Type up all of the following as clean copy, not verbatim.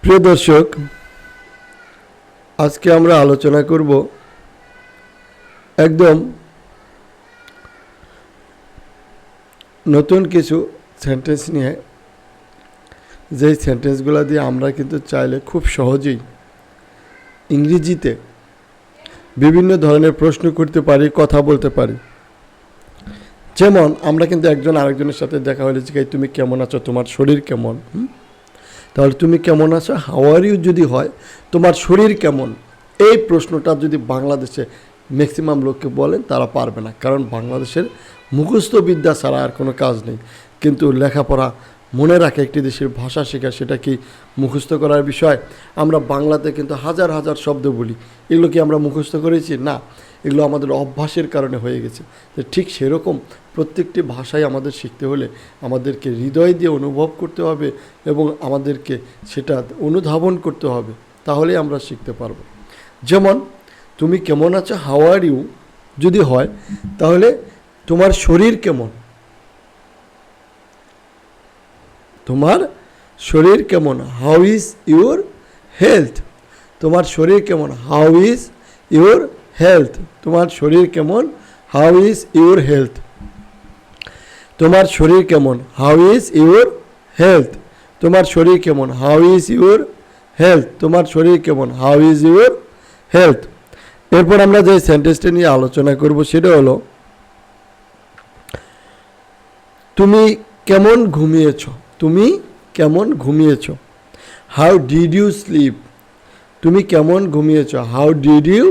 প্রিয় দর্শক, আজকে আমরা আলোচনা করব একদম নতুন কিছু সেন্টেন্স নিয়ে, যেই সেন্টেন্সগুলো দিয়ে আমরা কিন্তু চাইলে খুব সহজেই ইংরেজিতে বিভিন্ন ধরনের প্রশ্ন করতে পারি, কথা বলতে পারি। যেমন আমরা কিন্তু একজন আরেকজনের সাথে দেখা হলে যে তুমি কেমন আছো, তোমার শরীর কেমন, তাহলে তুমি কেমন আছো, হাউ আর ইউ যদি হয় তোমার শরীর কেমন, এই প্রশ্নটা যদি বাংলাদেশে ম্যাক্সিমাম লোককে বলেন তারা পারবে না, কারণ বাংলাদেশের মুখস্থ বিদ্যা ছাড়া আর কোনো কাজ নেই। কিন্তু লেখাপড়া মনে রাখে, একটি দেশের ভাষা শেখা, সেটা কি মুখস্থ করার বিষয়? আমরা বাংলাতে কিন্তু হাজার হাজার শব্দ বলি, এগুলো কি আমরা মুখস্থ করেছি? না, এগুলো আমাদের অভ্যাসের কারণে হয়ে গেছে। তো ঠিক সেরকম প্রত্যেকটি ভাষাই আমাদের শিখতে হলে আমাদেরকে হৃদয় দিয়ে অনুভব করতে হবে এবং আমাদেরকে সেটা অনুধাবন করতে হবে, তাহলেই আমরা শিখতে পারবো। যেমন তুমি কেমন আছো, হাউ আর ইউ যদি হয় তাহলে তোমার শরীর কেমন, তোমার শরীর কেমন, হাউ ইজ ইউর হেলথ, তোমার শরীর কেমন, হাউ ইজ ইউর হেলথ, তোমার শরীর কেমন, হাউ ইজ ইউর হেলথ, তোমার শরীর কেমন, হাউ ইজ ইউর হেলথ, তোমার শরীর কেমন, হাউ ইজ ইউর হেলথ, তোমার শরীর কেমন, হাউ ইজ ইউর হেলথ। এরপর আমরা যে সেন্টেন্সটা নিয়ে আলোচনা করব সেটা হলো তুমি কেমন ঘুমিয়েছ, তুমি কেমন ঘুমিয়েছ, হাউ ডিড ইউ স্লিপ, তুমি কেমন ঘুমিয়েছ, হাউ ডিড ইউ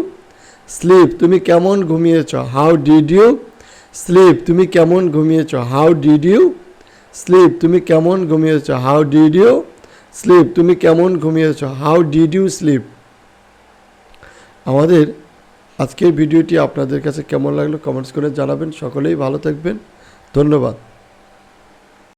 স্লিপ, তুমি কেমন ঘুমিয়েছ, হাউ ডিড ইউ স্লিপ, তুমি কেমন ঘুমিয়েছ, হাউ ডিড ইউ স্লিপ, তুমি কেমন ঘুমিয়েছ, হাউ ডিড ইউ স্লিপ, তুমি কেমন ঘুমিয়েছ, হাউ ডিড ইউ স্লিপ। আমাদের আজকের ভিডিওটি আপনাদের কাছে কেমন লাগলো কমেন্টস করে জানাবেন। সকলেই ভালো থাকবেন, ধন্যবাদ।